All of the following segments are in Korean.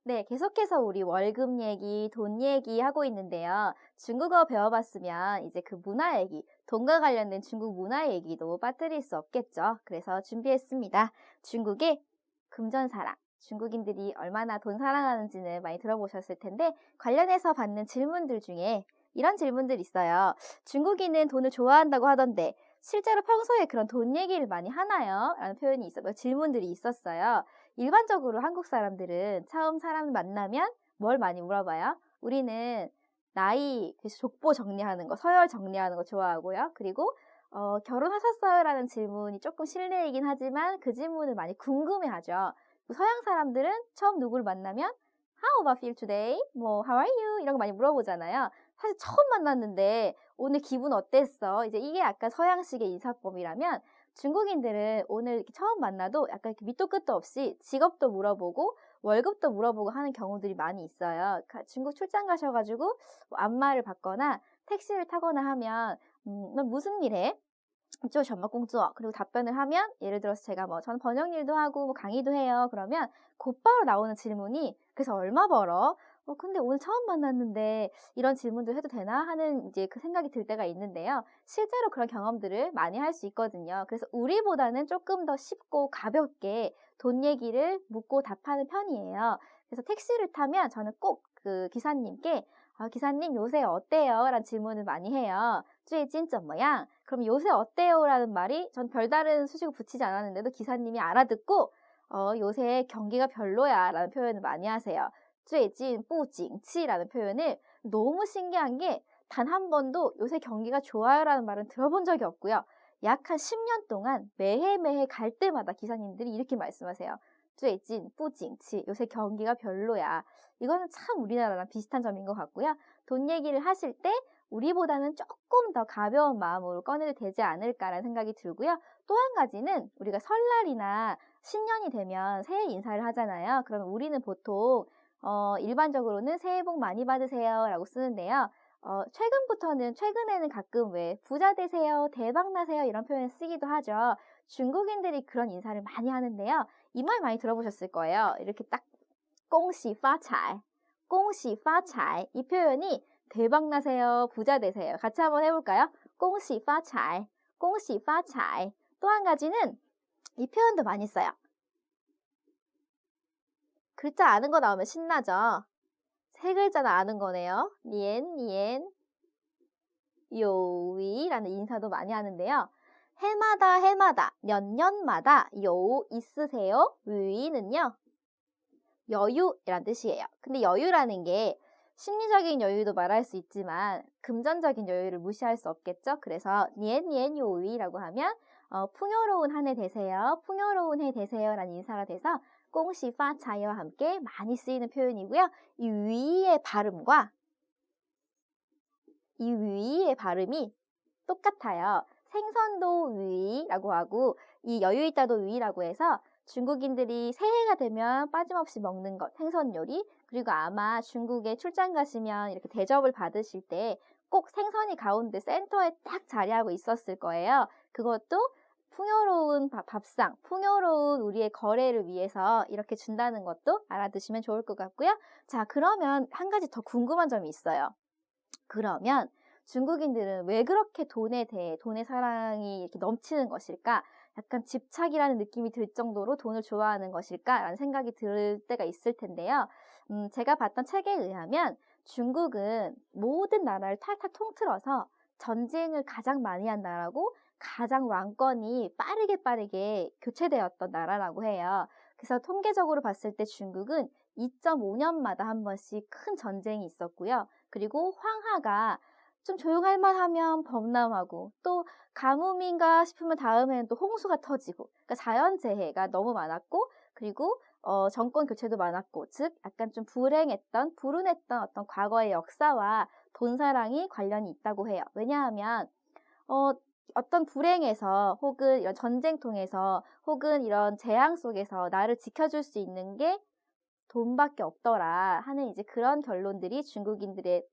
네, 계속해서 우리 월급 얘기, 돈 얘기 하고 있는데요. 중국어 배워봤으면 이제 그 문화 얘기, 돈과 관련된 중국 문화 얘기도 빠뜨릴 수 없겠죠. 그래서 준비했습니다. 중국의 금전사랑, 중국인들이 얼마나 돈 사랑하는지는 많이 들어보셨을 텐데 관련해서 받는 질문들 중에 이런 질문들 있어요. 중국인은 돈을 좋아한다고 하던데 실제로 평소에 그런 돈 얘기를 많이 하나요? 라는 표현이 질문들이 있었어요. 일반적으로 한국 사람들은 처음 사람 만나면 뭘 많이 물어봐요? 우리는 나이, 족보 정리하는 거, 서열 정리하는 거 좋아하고요. 그리고 결혼하셨어요? 라는 질문이 조금 실례이긴 하지만 그 질문을 많이 궁금해하죠. 서양 사람들은 처음 누구를 만나면 How about you today? 뭐 How are you? 이런 거 많이 물어보잖아요. 사실 처음 만났는데 오늘 기분 어땠어? 이제 이게 약간 서양식의 인사법이라면 중국인들은 오늘 이렇게 처음 만나도 약간 이렇게 밑도 끝도 없이 직업도 물어보고 월급도 물어보고 하는 경우들이 많이 있어요. 중국 출장 가셔가지고 뭐 안마를 받거나 택시를 타거나 하면 넌 무슨 일 해? 做什么工作? 그리고 답변을 하면 예를 들어서 제가 저는 번역 일도 하고 강의도 해요. 그러면 곧바로 나오는 질문이 그래서 얼마 벌어? 근데 오늘 처음 만났는데 이런 질문도 해도 되나 하는 이제 그 생각이 들 때가 있는데요. 실제로 그런 경험들을 많이 할 수 있거든요. 그래서 우리보다는 조금 더 쉽고 가볍게 돈 얘기를 묻고 답하는 편이에요. 그래서 택시를 타면 저는 꼭 그 기사님께 기사님 요새 어때요? 라는 질문을 많이 해요. 最近怎么样? 그럼 요새 어때요? 라는 말이 전 별다른 수식어 붙이지 않았는데도 기사님이 알아듣고 요새 경기가 별로야 라는 표현을 많이 하세요. 最近不景气 라는 표현을 너무 신기한 게 단 한 번도 요새 경기가 좋아요 라는 말은 들어본 적이 없고요. 약 한 10년 동안 매해매해 갈 때마다 기사님들이 이렇게 말씀하세요. 最近不景气 요새 경기가 별로야. 이거는 참 우리나라랑 비슷한 점인 것 같고요. 돈 얘기를 하실 때 우리보다는 조금 더 가벼운 마음으로 꺼내도 되지 않을까라는 생각이 들고요. 또 한 가지는 우리가 설날이나 신년이 되면 새해 인사를 하잖아요. 그러면 우리는 보통 일반적으로는 새해 복 많이 받으세요 라고 쓰는데요. 최근에는 가끔 왜 부자 되세요, 대박 나세요 이런 표현을 쓰기도 하죠. 중국인들이 그런 인사를 많이 하는데요. 이 말 많이 들어보셨을 거예요. 이렇게 딱恭喜发财, 恭喜发财 이 표현이 대박 나세요, 부자 되세요. 같이 한번 해볼까요? 恭喜发财, 恭喜发财. 또 한 가지는 이 표현도 많이 써요. 글자 아는 거 나오면 신나죠? 세 글자는 아는 거네요. 니엔, 요위라는 인사도 많이 하는데요. 해마다, 년마다 요 있으세요? 위는요. 여유란 뜻이에요. 근데 여유라는 게 심리적인 여유도 말할 수 있지만 금전적인 여유를 무시할 수 없겠죠. 그래서 니엔 요위라고 하면 풍요로운 한 해 되세요. 풍요로운 해 되세요 라는 인사가 돼서 꽁시 파차이와 함께 많이 쓰이는 표현이고요. 이 위의 발음이 똑같아요. 생선도 위라고 하고 이 여유 있다도 위라고 해서 중국인들이 새해가 되면 빠짐없이 먹는 것, 생선 요리, 그리고 아마 중국에 출장 가시면 이렇게 대접을 받으실 때 꼭 생선이 가운데 센터에 딱 자리하고 있었을 거예요. 그것도 풍요로운 밥상, 풍요로운 우리의 거래를 위해서 이렇게 준다는 것도 알아두시면 좋을 것 같고요. 자, 그러면 한 가지 더 궁금한 점이 있어요. 그러면 중국인들은 왜 그렇게 돈에 대해 돈의 사랑이 이렇게 넘치는 것일까? 약간 집착이라는 느낌이 들 정도로 돈을 좋아하는 것일까라는 생각이 들 때가 있을 텐데요. 제가 봤던 책에 의하면 중국은 모든 나라를 탈탈 통틀어서 전쟁을 가장 많이 한 나라고 가장 왕권이 빠르게 교체되었던 나라라고 해요. 그래서 통계적으로 봤을 때 중국은 2.5년마다 한 번씩 큰 전쟁이 있었고요. 그리고 황하가 좀 조용할 만하면 범람하고 또 가뭄인가 싶으면 다음에는 또 홍수가 터지고 그러니까 자연재해가 너무 많았고 그리고 정권 교체도 많았고 즉 약간 좀 불운했던 어떤 과거의 역사와 돈사랑이 관련이 있다고 해요. 왜냐하면 어떤 불행에서 혹은 이런 전쟁통에서 혹은 이런 재앙 속에서 나를 지켜줄 수 있는 게 돈밖에 없더라 하는 이제 그런 결론들이 중국인들의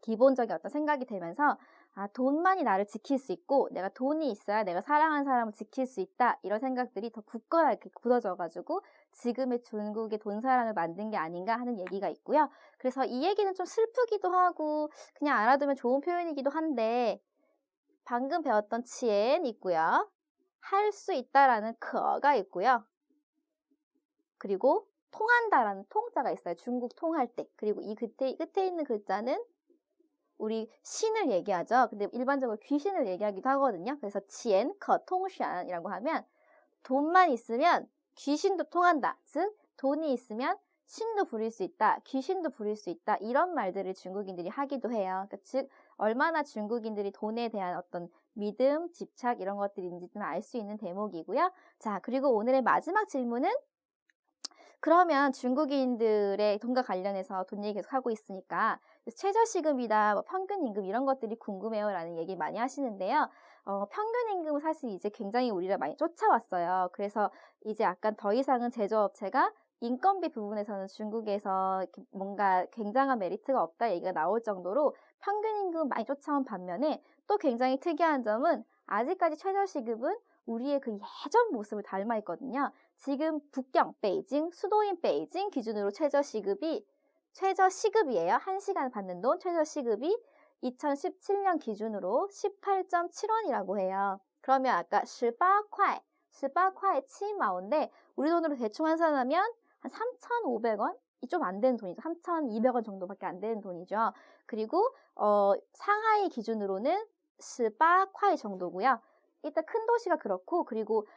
기본적인 어떤 생각이 되면서 돈만이 나를 지킬 수 있고 내가 돈이 있어야 내가 사랑하는 사람을 지킬 수 있다 이런 생각들이 더 굳건하게 굳어져가지고 지금의 중국의 돈사랑을 만든 게 아닌가 하는 얘기가 있고요. 그래서 이 얘기는 좀 슬프기도 하고 그냥 알아두면 좋은 표현이기도 한데 방금 배웠던 치엔 있고요. 할 수 있다라는 커가 있고요. 그리고 통한다라는 통자가 있어요. 중국 통할 때. 그리고 이 끝에 있는 글자는 우리 신을 얘기하죠. 근데 일반적으로 귀신을 얘기하기도 하거든요. 그래서 치엔, 커, 통샨이라고 하면 돈만 있으면 귀신도 통한다. 즉 돈이 있으면 신도 부릴 수 있다. 귀신도 부릴 수 있다. 이런 말들을 중국인들이 하기도 해요. 그러니까 즉 얼마나 중국인들이 돈에 대한 어떤 믿음, 집착 이런 것들인지 좀 알 수 있는 대목이고요. 자, 그리고 오늘의 마지막 질문은 그러면 중국인들의 돈과 관련해서 돈 얘기 계속 하고 있으니까 최저시급이다, 뭐 평균임금 이런 것들이 궁금해요 라는 얘기 많이 하시는데요. 평균임금은 사실 이제 굉장히 우리를 많이 쫓아왔어요. 그래서 이제 약간 더 이상은 제조업체가 인건비 부분에서는 중국에서 뭔가 굉장한 메리트가 없다 얘기가 나올 정도로 평균임금 많이 쫓아온 반면에 또 굉장히 특이한 점은 아직까지 최저시급은 우리의 그 예전 모습을 닮아 있거든요. 지금 북경, 베이징, 수도인 베이징 기준으로 최저시급이에요. 1시간 받는 돈 최저시급이 2017년 기준으로 18.7원이라고 해요. 그러면 아까 18块 치마오인데 우리 돈으로 대충 환산하면 한 3,500원? 좀 안 되는 돈이죠. 3,200원 정도밖에 안 되는 돈이죠. 그리고 상하이 기준으로는 18块 정도고요. 일단 큰 도시가 그렇고 그리고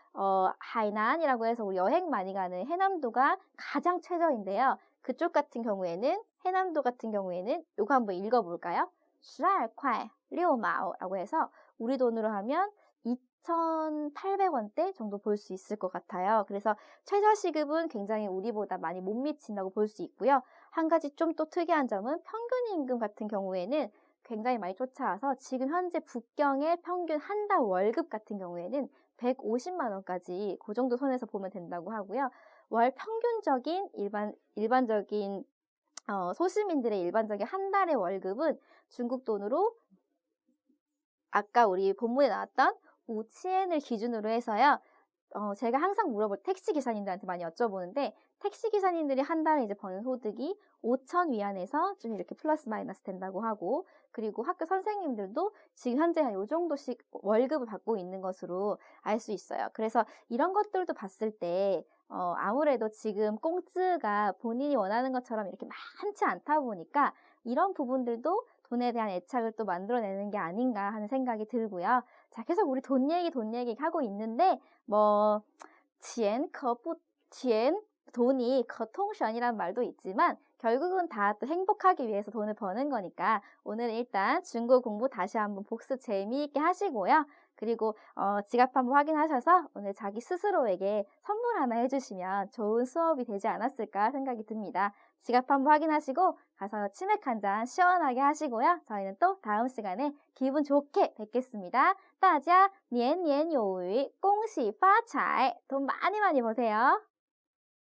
하이난이라고 해서 우리 여행 많이 가는 해남도가 가장 최저인데요. 그쪽 같은 경우에는 해남도 같은 경우에는 이거 한번 읽어볼까요? 12块 6毛라고 해서 우리 돈으로 하면 2,800원대 정도 볼 수 있을 것 같아요. 그래서 최저시급은 굉장히 우리보다 많이 못 미친다고 볼 수 있고요. 한 가지 좀 또 특이한 점은 평균임금 같은 경우에는 굉장히 많이 쫓아와서 지금 현재 북경의 평균 한 달 월급 같은 경우에는 150만 원까지 그 정도 선에서 보면 된다고 하고요. 월 평균적인 일반적인 소시민들의 일반적인 한 달의 월급은 중국 돈으로 아까 우리 본문에 나왔던 5치엔을 기준으로 해서요. 제가 항상 물어볼 택시 기사님들한테 많이 여쭤보는데 택시 기사님들이 한 달에 이제 버는 소득이 5천 위안에서 좀 이렇게 플러스 마이너스 된다고 하고 그리고 학교 선생님들도 지금 현재 한 요 정도씩 월급을 받고 있는 것으로 알 수 있어요. 그래서 이런 것들도 봤을 때 아무래도 지금 꽁쯔가 본인이 원하는 것처럼 이렇게 많지 않다 보니까 이런 부분들도 돈에 대한 애착을 또 만들어내는 게 아닌가 하는 생각이 들고요. 자, 계속 우리 돈 얘기 하고 있는데 지엔 돈이 거통션이란 말도 있지만 결국은 다 또 행복하기 위해서 돈을 버는 거니까 오늘 일단 중국 공부 다시 한번 복습 재미있게 하시고요. 그리고 지갑 한번 확인하셔서 오늘 자기 스스로에게 선물 하나 해주시면 좋은 수업이 되지 않았을까 생각이 듭니다. 지갑 한번 확인하시고 가서 치맥 한 잔 시원하게 하시고요. 저희는 또 다음 시간에 기분 좋게 뵙겠습니다. 大家年年有余，恭喜发财，돈 많이 버세요.